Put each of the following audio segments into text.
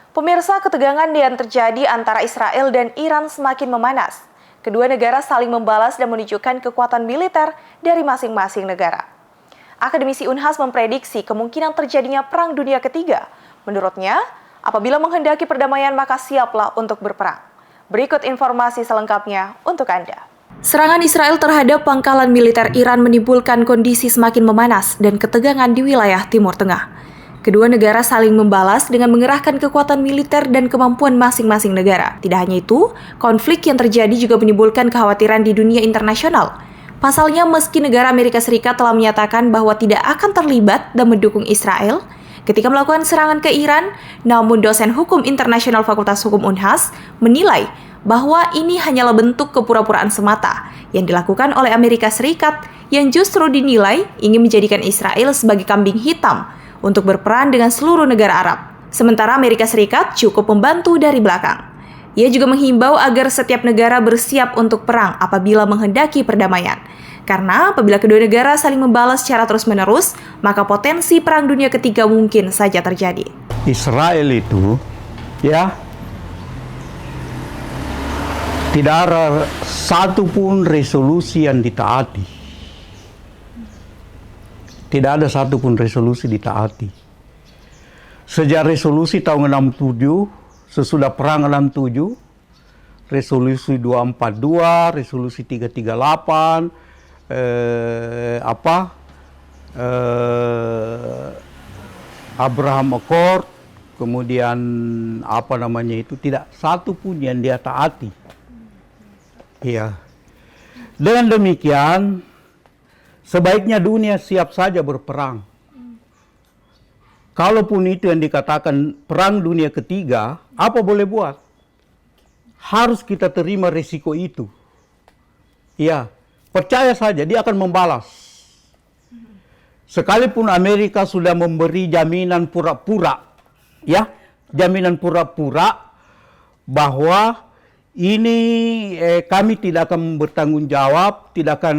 Pemirsa, ketegangan yang terjadi antara Israel dan Iran semakin memanas. Kedua negara saling membalas dan menunjukkan kekuatan militer dari masing-masing negara. Akademisi Unhas memprediksi kemungkinan terjadinya Perang Dunia Ketiga. Menurutnya, apabila menghendaki perdamaian maka siaplah untuk berperang. Berikut informasi selengkapnya untuk Anda. Serangan Israel terhadap pangkalan militer Iran menimbulkan kondisi semakin memanas dan ketegangan di wilayah Timur Tengah. Kedua negara saling membalas dengan mengerahkan kekuatan militer dan kemampuan masing-masing negara. Tidak hanya itu, konflik yang terjadi juga menimbulkan kekhawatiran di dunia internasional. Pasalnya, meski negara Amerika Serikat telah menyatakan bahwa tidak akan terlibat dan mendukung Israel ketika melakukan serangan ke Iran, namun dosen hukum internasional Fakultas Hukum Unhas menilai bahwa ini hanyalah bentuk kepura-puraan semata yang dilakukan oleh Amerika Serikat yang justru dinilai ingin menjadikan Israel sebagai kambing hitam untuk berperan dengan seluruh negara Arab. Sementara Amerika Serikat cukup membantu dari belakang. Ia juga menghimbau agar setiap negara bersiap untuk perang apabila menghendaki perdamaian. Karena apabila kedua negara saling membalas secara terus-menerus, maka potensi Perang Dunia Ketiga mungkin saja terjadi. Israel itu, tidak ada satupun resolusi yang ditaati. Tidak ada satupun resolusi ditaati. Sejak resolusi tahun 67, sesudah perang 67, resolusi 242, resolusi 338, Abraham Accord, kemudian tidak satupun yang dia taati. Iya. Dengan demikian, sebaiknya dunia siap saja berperang. Kalaupun itu yang dikatakan Perang Dunia Ketiga, apa boleh buat? Harus kita terima risiko itu. Ya, percaya saja dia akan membalas. Sekalipun Amerika sudah memberi jaminan pura-pura, jaminan pura-pura bahwa ini kami tidak akan bertanggung jawab, tidak akan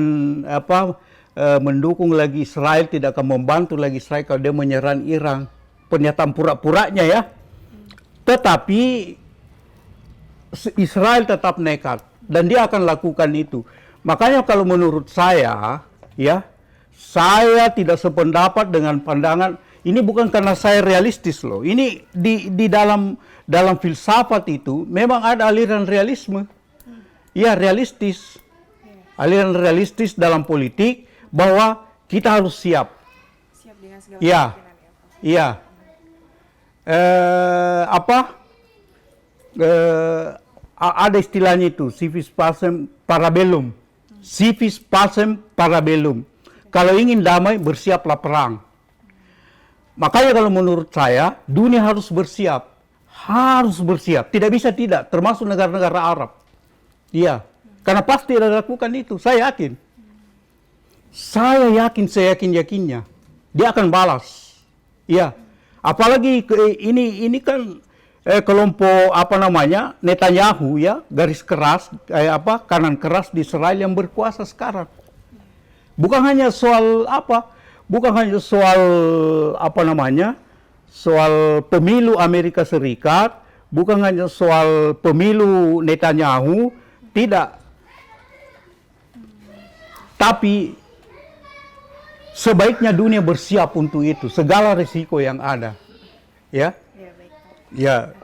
mendukung lagi Israel, tidak akan membantu lagi Israel kalau dia menyerang Iran. Pernyataan pura-puranya ya. Tetapi Israel tetap nekat dan dia akan lakukan itu. Makanya kalau menurut saya, saya tidak sependapat dengan pandangan ini, bukan karena saya realistis loh. Ini di dalam filsafat itu memang ada aliran realisme. Ya, realistis. Aliran realistis dalam politik bahwa kita harus siap. Siap dengan segala kemungkinan. Iya. Ada istilahnya itu, civis pacem parabellum. Civis pacem parabellum. Kalau ingin damai, bersiaplah perang. Makanya kalau menurut saya, dunia harus bersiap. Harus bersiap. Tidak bisa tidak, termasuk negara-negara Arab. Iya. Karena pasti ada lakukan itu, saya yakin. Saya yakin-yakinnya. Dia akan balas. Iya. Apalagi ini kan kelompok Netanyahu garis keras, kanan keras di Israel yang berkuasa sekarang. Bukan hanya soal soal pemilu Amerika Serikat, bukan hanya soal pemilu Netanyahu, tidak. Tapi sebaiknya dunia bersiap untuk itu, segala risiko yang ada.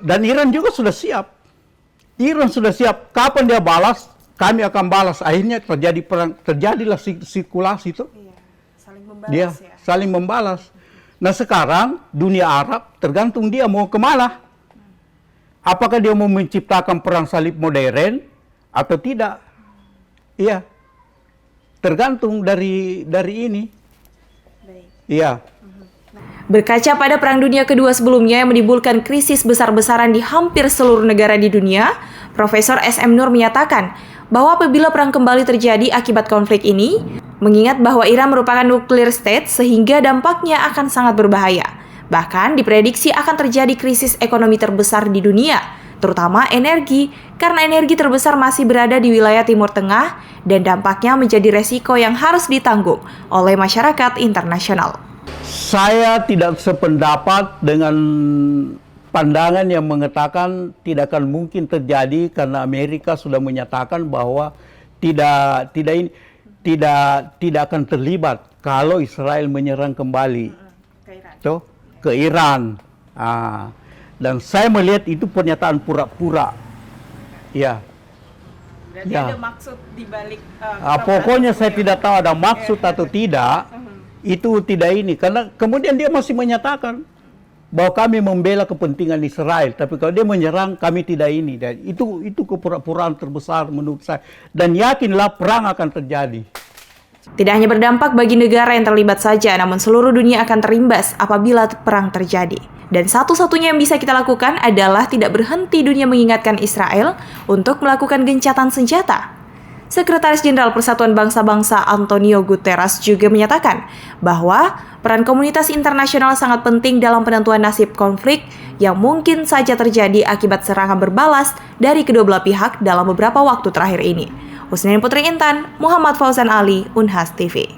Dan Iran juga sudah siap. Iran sudah siap. Kapan dia balas, kami akan balas. Akhirnya terjadi perang, terjadilah sirkulasi itu. Saling membalas. Nah sekarang dunia Arab tergantung dia mau kemana. Apakah dia mau menciptakan perang salib modern atau tidak? Iya. Tergantung dari ini. Iya. Berkaca pada Perang Dunia Kedua sebelumnya yang menimbulkan krisis besar-besaran di hampir seluruh negara di dunia, Profesor S.M. Nur menyatakan bahwa apabila perang kembali terjadi akibat konflik ini, mengingat bahwa Iran merupakan nuclear state sehingga dampaknya akan sangat berbahaya. Bahkan diprediksi akan terjadi krisis ekonomi terbesar di dunia, terutama energi, karena energi terbesar masih berada di wilayah Timur Tengah dan dampaknya menjadi resiko yang harus ditanggung oleh masyarakat internasional. Saya tidak sependapat dengan pandangan yang mengatakan tidak akan mungkin terjadi karena Amerika sudah menyatakan bahwa tidak akan terlibat kalau Israel menyerang kembali ke Iran. Dan saya melihat itu pernyataan pura-pura. Ya. Berarti ya. ada maksud di balik Pokoknya saya tidak tahu ada maksud atau tidak. Itu tidak ini, karena kemudian dia masih menyatakan bahwa kami membela kepentingan Israel, tapi kalau dia menyerang kami tidak ini. Dan itu kepura-puraan terbesar menurut saya. Dan yakinlah perang akan terjadi. Tidak hanya berdampak bagi negara yang terlibat saja, namun seluruh dunia akan terimbas apabila perang terjadi. Dan satu-satunya yang bisa kita lakukan adalah tidak berhenti dunia mengingatkan Israel untuk melakukan gencatan senjata. Sekretaris Jenderal Persatuan Bangsa-Bangsa Antonio Guterres juga menyatakan bahwa peran komunitas internasional sangat penting dalam penentuan nasib konflik yang mungkin saja terjadi akibat serangan berbalas dari kedua belah pihak dalam beberapa waktu terakhir ini. Husnain Putri Intan, Muhammad Fauzan Ali, Unhas TV.